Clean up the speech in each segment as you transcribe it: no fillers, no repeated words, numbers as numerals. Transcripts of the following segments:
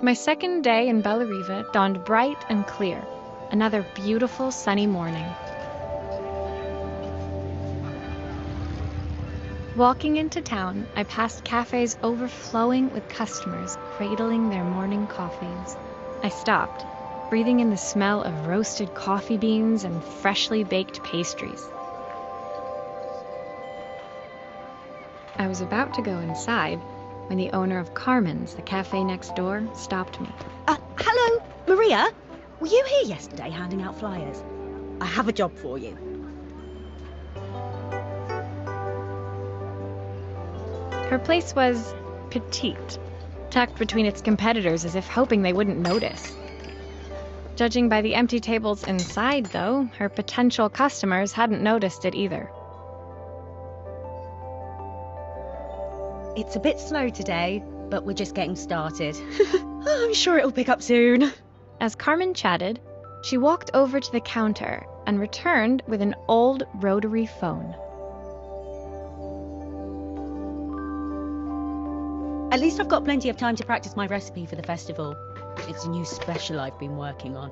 My second day in Bellariva dawned bright and clear, another beautiful sunny morning. Walking into town, I passed cafes overflowing with customers cradling their morning coffees. I stopped, breathing in the smell of roasted coffee beans and freshly baked pastries. I was about to go inside when the owner of Carmen's, the cafe next door, stopped me. Hello, Maria? Were you here yesterday handing out flyers? I have a job for you. Her place was petite, tucked between its competitors as if hoping they wouldn't notice. Judging by the empty tables inside, though, her potential customers hadn't noticed it either. It's a bit slow today, but we're just getting started. I'm sure it'll pick up soon. As Carmen chatted, she walked over to the counter and returned with an old rotary phone. At least I've got plenty of time to practice my recipe for the festival. It's a new special I've been working on.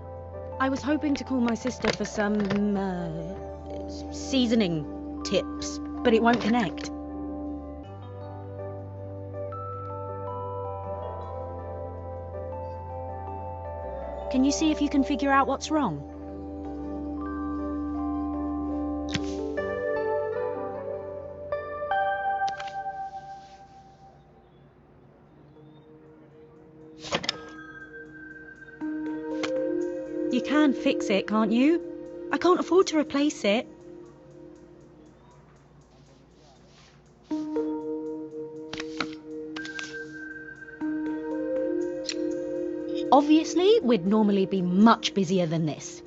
I was hoping to call my sister for some, seasoning tips, but it won't connect. Can you see if you can figure out what's wrong? You can fix it, can't you? I can't afford to replace it. Obviously, we'd normally be much busier than this.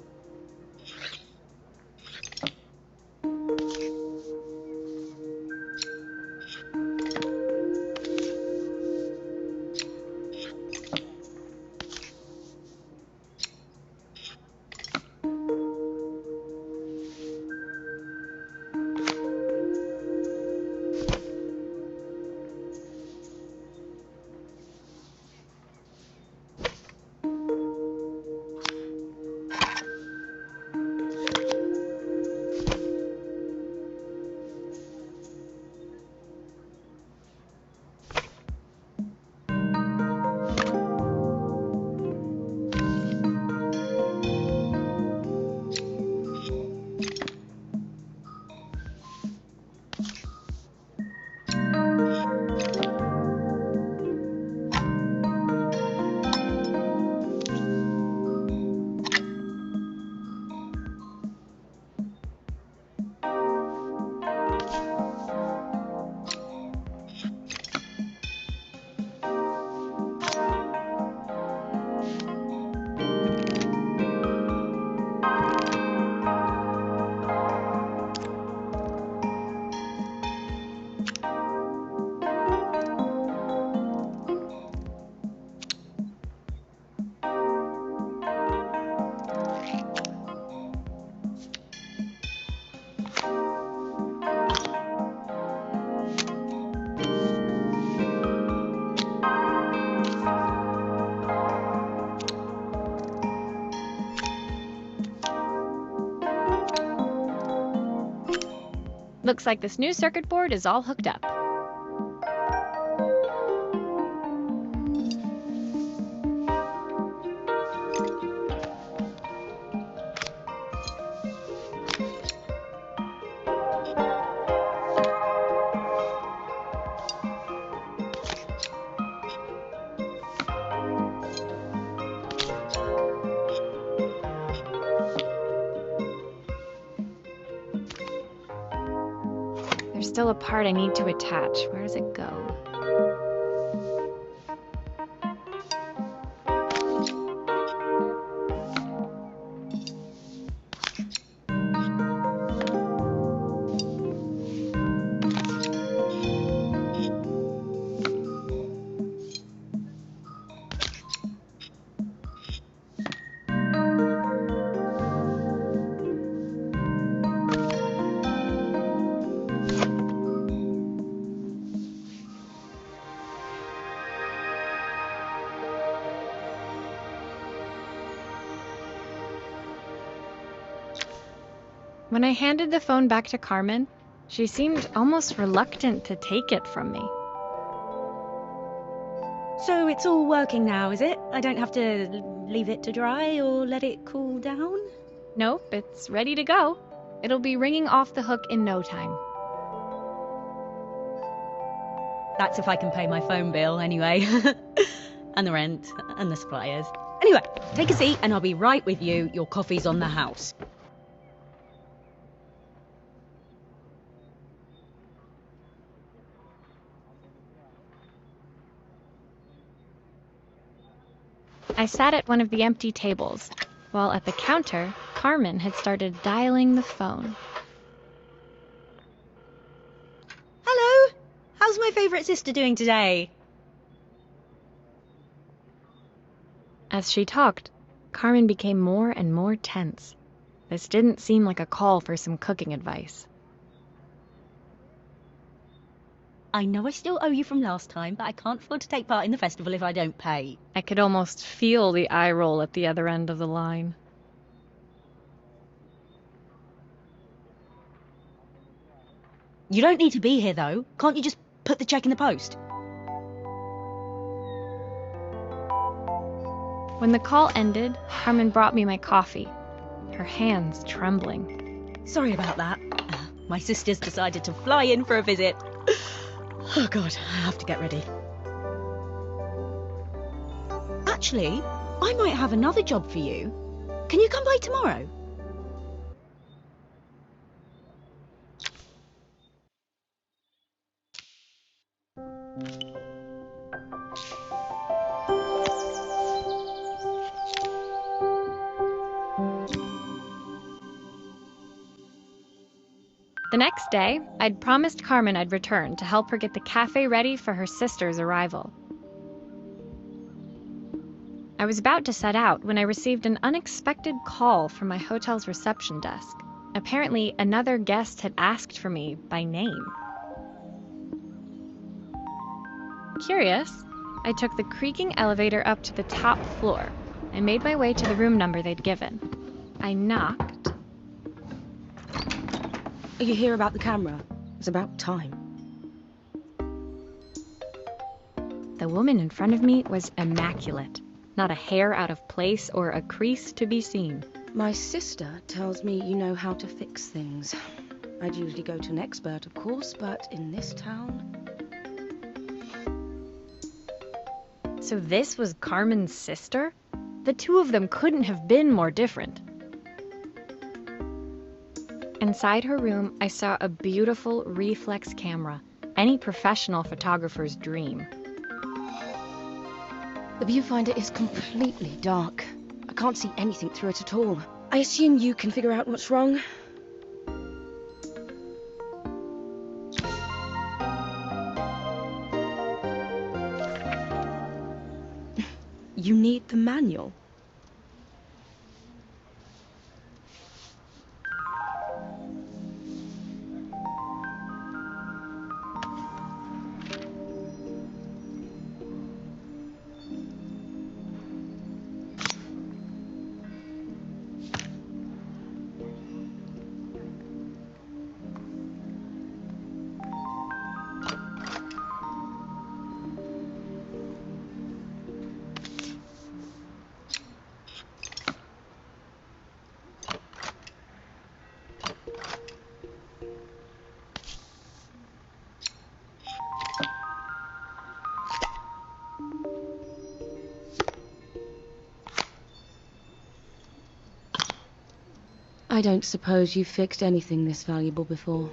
Looks like this new circuit board is all hooked up. There's still a part I need to attach. Where does it go? When I handed the phone back to Carmen, she seemed almost reluctant to take it from me. So it's all working now, is it? I don't have to leave it to dry or let it cool down? Nope, it's ready to go. It'll be ringing off the hook in no time. That's if I can pay my phone bill, anyway. And the rent, and the suppliers. Anyway, take a seat and I'll be right with you. Your coffee's on the house. I sat at one of the empty tables, while at the counter, Carmen had started dialing the phone. Hello! How's my favourite sister doing today? As she talked, Carmen became more and more tense. This didn't seem like a call for some cooking advice. I know I still owe you from last time, but I can't afford to take part in the festival if I don't pay. I could almost feel the eye roll at the other end of the line. You don't need to be here, though. Can't you just put the cheque in the post? When the call ended, Carmen brought me my coffee, her hands trembling. Sorry about that. My sister's decided to fly in for a visit. Oh God, I have to get ready. Actually, I might have another job for you. Can you come by tomorrow? The next day, I'd promised Carmen I'd return to help her get the cafe ready for her sister's arrival. I was about to set out when I received an unexpected call from my hotel's reception desk. Apparently, another guest had asked for me by name. Curious, I took the creaking elevator up to the top floor and made my way to the room number they'd given. I knocked. Are you here about the camera? It's about time. The woman in front of me was immaculate. Not a hair out of place or a crease to be seen. My sister tells me you know how to fix things. I'd usually go to an expert, of course, but in this town... So this was Carmen's sister? The two of them couldn't have been more different. Inside her room, I saw a beautiful reflex camera, any professional photographer's dream. The viewfinder is completely dark. I can't see anything through it at all. I assume you can figure out what's wrong? You need the manual. I don't suppose you've fixed anything this valuable before.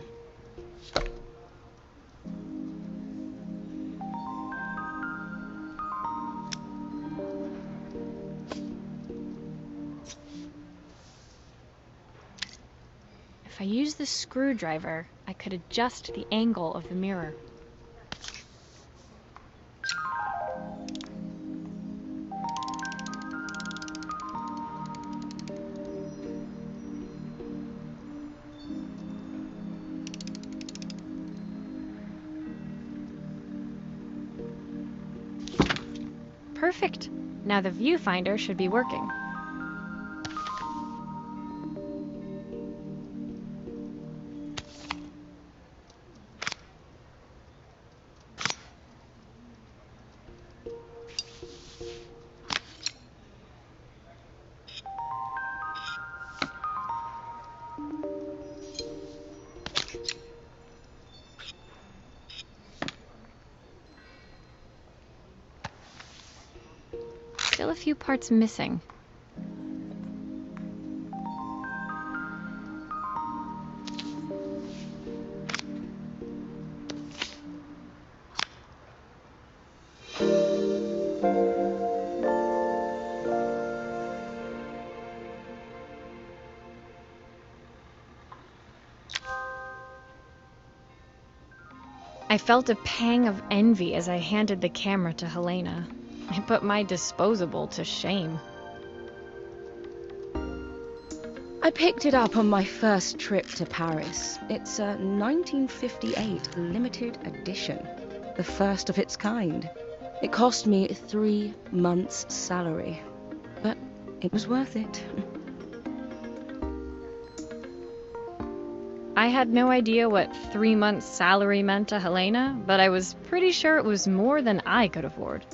If I used the screwdriver, I could adjust the angle of the mirror. Perfect. Now the viewfinder should be working. still a few parts missing. I felt a pang of envy as I handed the camera to Helena. I put my disposable to shame. I picked it up on my first trip to Paris. It's a 1958 limited edition, the first of its kind. It cost me 3 months' salary, but it was worth it. I had no idea what 3 months' salary meant to Helena, but I was pretty sure it was more than I could afford.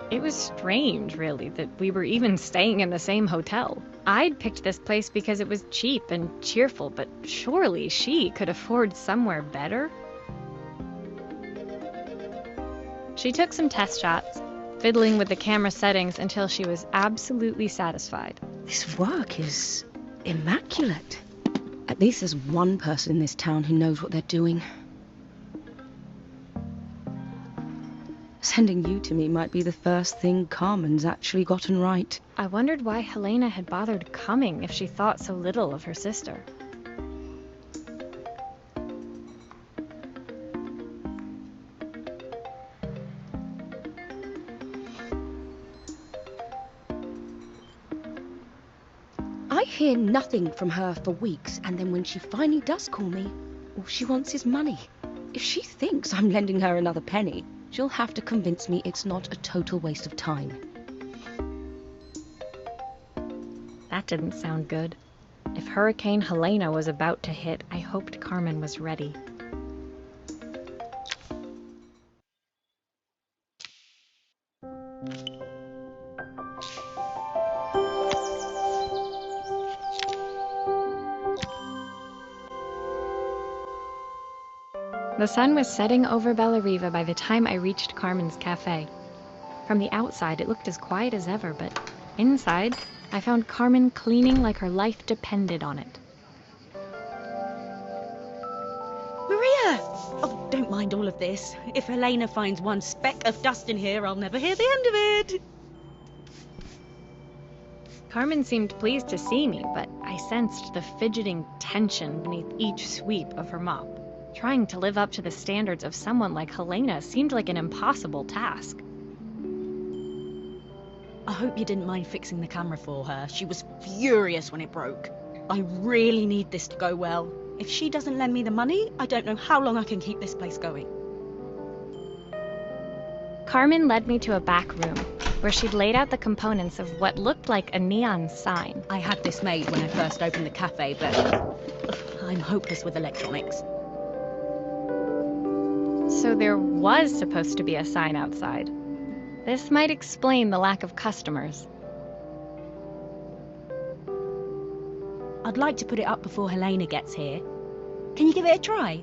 It was strange, really, that we were even staying in the same hotel. I'd picked this place because it was cheap and cheerful, but surely she could afford somewhere better. She took some test shots, fiddling with the camera settings until she was absolutely satisfied. This work is immaculate. At least there's one person in this town who knows what they're doing. Sending you to me might be the first thing Carmen's actually gotten right. I wondered why Helena had bothered coming if she thought so little of her sister. I hear nothing from her for weeks, and then when she finally does call me, all she wants is money. If she thinks I'm lending her another penny, she'll have to convince me it's not a total waste of time. That didn't sound good. If Hurricane Helena was about to hit, I hoped Carmen was ready. The sun was setting over Bella Riva by the time I reached Carmen's cafe. From the outside, it looked as quiet as ever, but inside, I found Carmen cleaning like her life depended on it. Maria! Oh, don't mind all of this. If Helena finds one speck of dust in here, I'll never hear the end of it. Carmen seemed pleased to see me, but I sensed the fidgeting tension beneath each sweep of her mop. Trying to live up to the standards of someone like Helena seemed like an impossible task. I hope you didn't mind fixing the camera for her. She was furious when it broke. I really need this to go well. If she doesn't lend me the money, I don't know how long I can keep this place going. Carmen led me to a back room, where she'd laid out the components of what looked like a neon sign. I had this made when I first opened the cafe, but I'm hopeless with electronics. So there was supposed to be a sign outside. This might explain the lack of customers. I'd like to put it up before Helena gets here. Can you give it a try?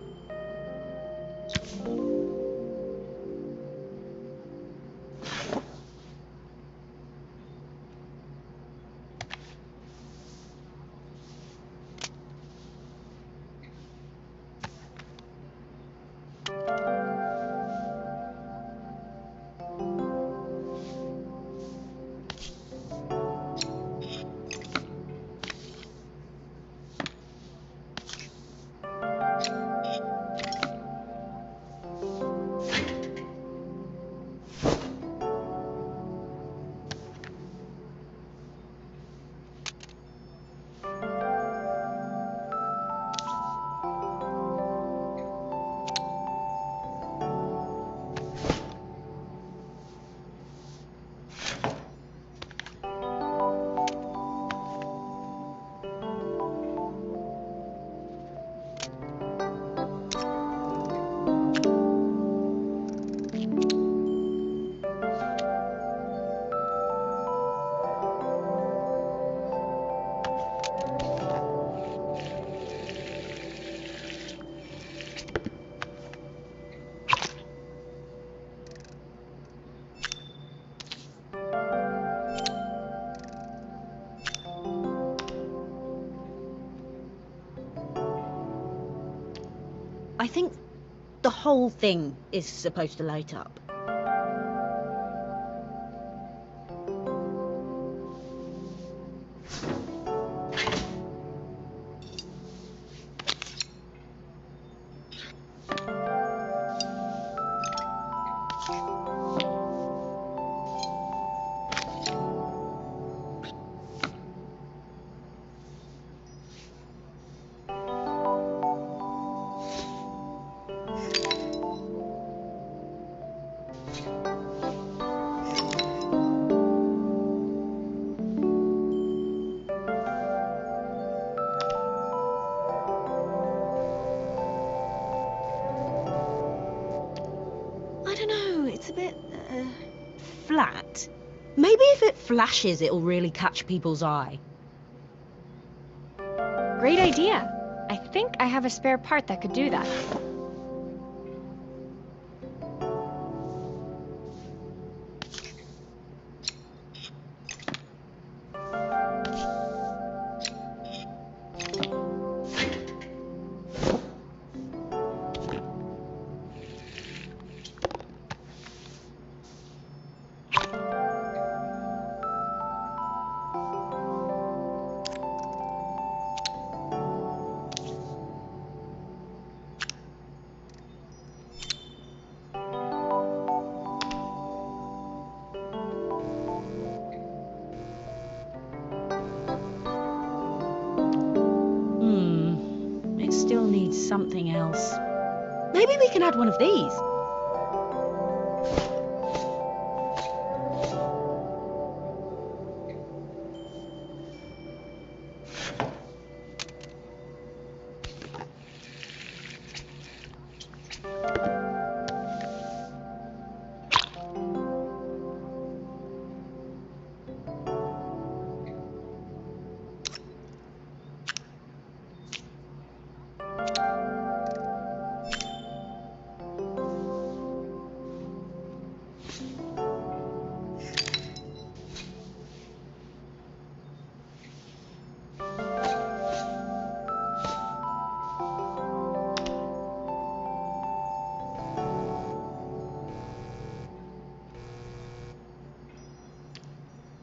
think the whole thing is supposed to light up. It's a bit, flat. Maybe if it flashes, it'll really catch people's eye. Great idea. I think I have a spare part that could do that. It still needs something else. Maybe we can add one of these.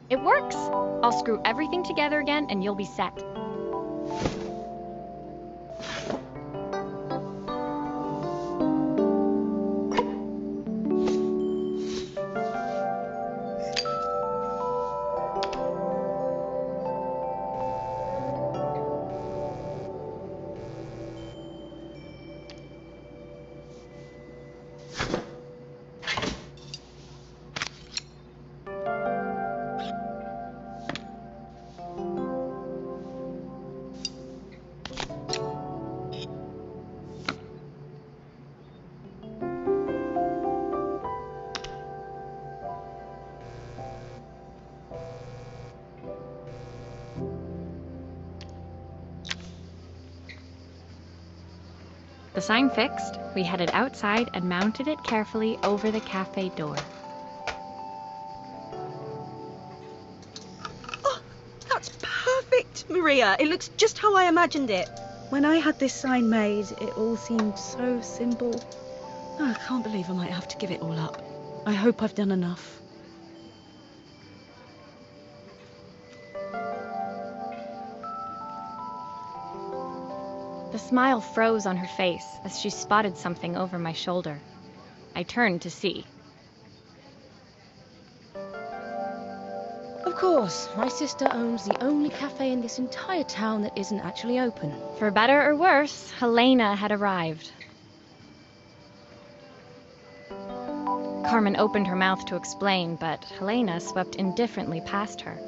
It works! I'll screw everything together again and you'll be set. The sign fixed, we headed outside and mounted it carefully over the cafe door. Oh, that's perfect, Maria. It looks just how I imagined it. When I had this sign made, it all seemed so simple. Oh, I can't believe I might have to give it all up. I hope I've done enough. The smile froze on her face as she spotted something over my shoulder. I turned to see. Of course, my sister owns the only cafe in this entire town that isn't actually open. For better or worse, Helena had arrived. Carmen opened her mouth to explain, but Helena swept indifferently past her.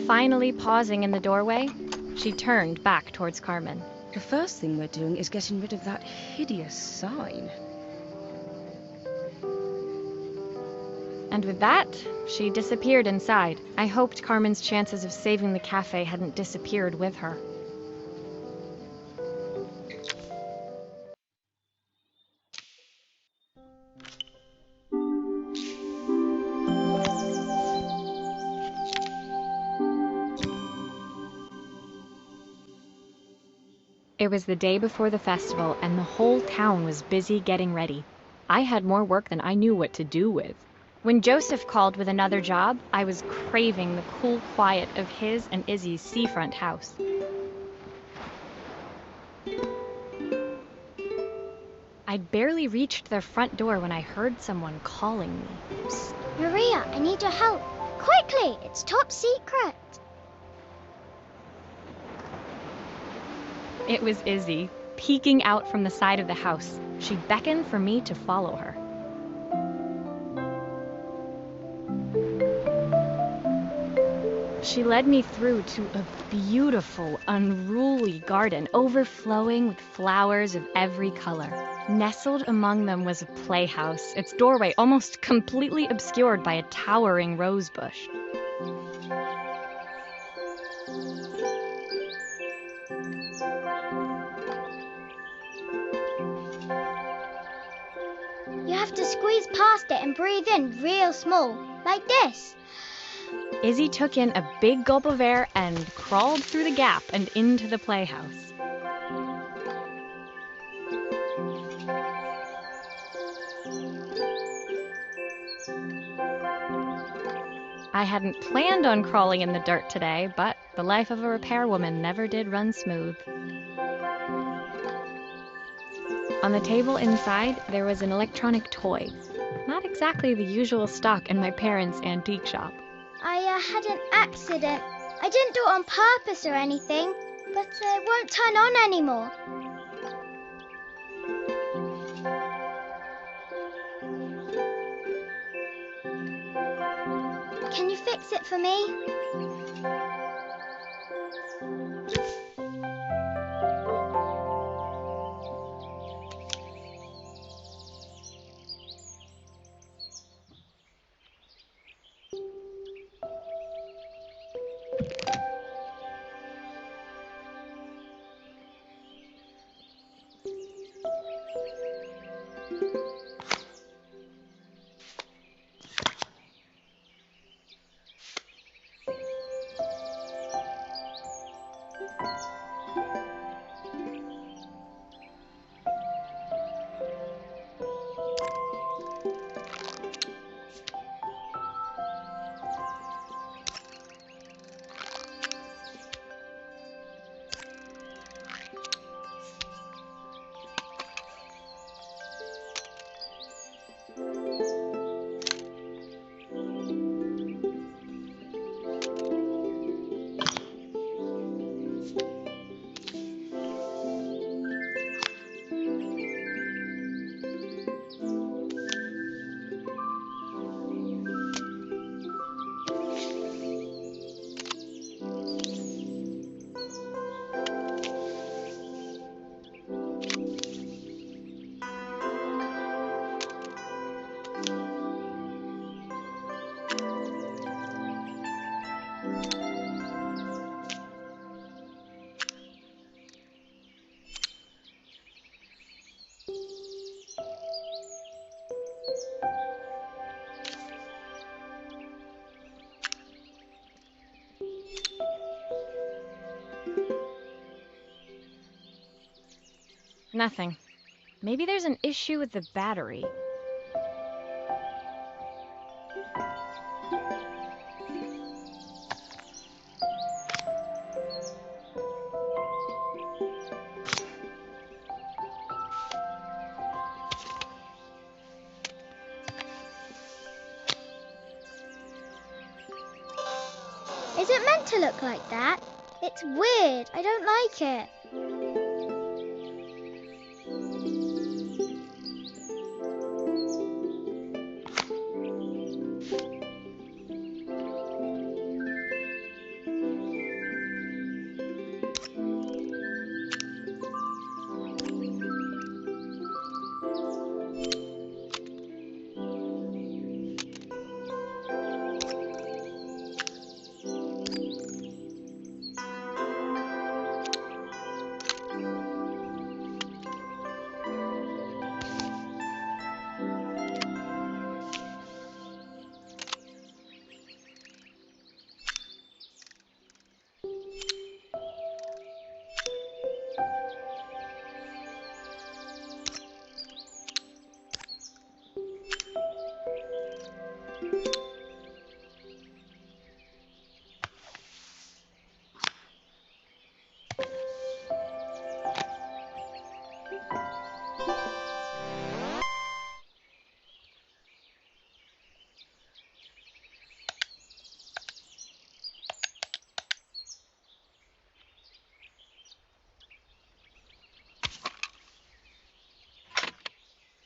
Finally pausing in the doorway, she turned back towards Carmen. The first thing we're doing is getting rid of that hideous sign. And with that, she disappeared inside. I hoped Carmen's chances of saving the cafe hadn't disappeared with her. It was the day before the festival, and the whole town was busy getting ready. I had more work than I knew what to do with. When Joseph called with another job, I was craving the cool quiet of his and Izzy's seafront house. I'd barely reached their front door when I heard someone calling me. Psst, Maria, I need your help. Quickly, it's top secret. It was Izzy, peeking out from the side of the house. She beckoned for me to follow her. She led me through to a beautiful, unruly garden overflowing with flowers of every color. Nestled among them was a playhouse, its doorway almost completely obscured by a towering rose bush. You have to squeeze past it and breathe in real small, like this. Izzy took in a big gulp of air and crawled through the gap and into the playhouse. I hadn't planned on crawling in the dirt today, but the life of a repairwoman never did run smooth. On the table inside, there was an electronic toy. Not exactly the usual stock in my parents' antique shop. I had an accident. I didn't do it on purpose or anything, but it won't turn on anymore. Can you fix it for me? Nothing. Maybe there's an issue with the battery. Is it meant to look like that? It's weird. I don't like it.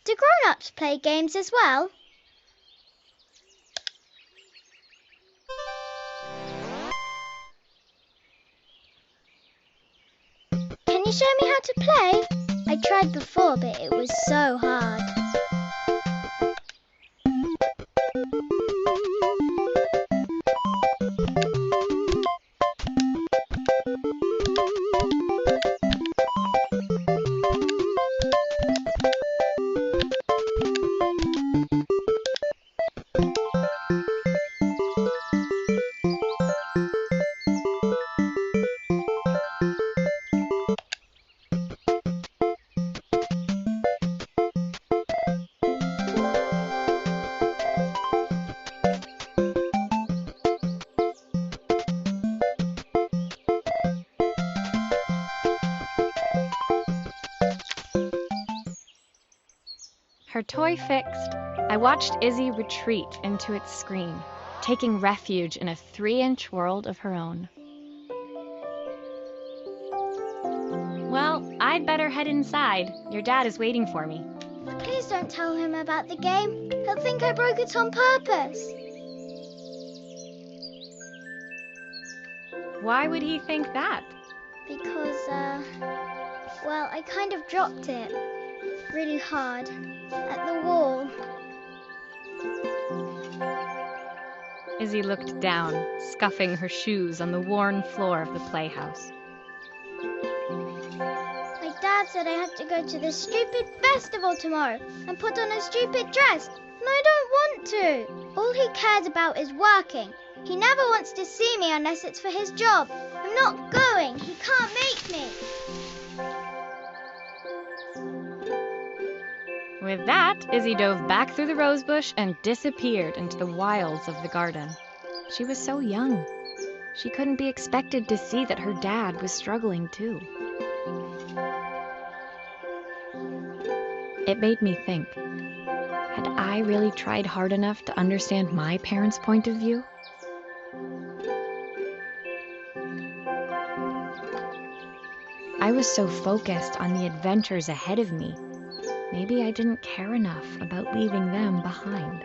Do grown-ups play games as well? Can you show me how to play? I tried before, but it was so hard. Her toy fixed, I watched Izzy retreat into its screen, taking refuge in a 3-inch world of her own. Well, I'd better head inside. Your dad is waiting for me. Please don't tell him about the game. He'll think I broke it on purpose. Why would he think that? Because, well, I kind of dropped it really hard at the wall. Izzy looked down, scuffing her shoes on the worn floor of the playhouse. My dad said I had to go to this stupid festival tomorrow and put on a stupid dress, and I don't want to. All he cares about is working. He never wants to see me unless it's for his job. I'm not going. He can't make me. With that, Izzy dove back through the rosebush and disappeared into the wilds of the garden. She was so young. She couldn't be expected to see that her dad was struggling too. It made me think, had I really tried hard enough to understand my parents' point of view? I was so focused on the adventures ahead of me. Maybe I didn't care enough about leaving them behind.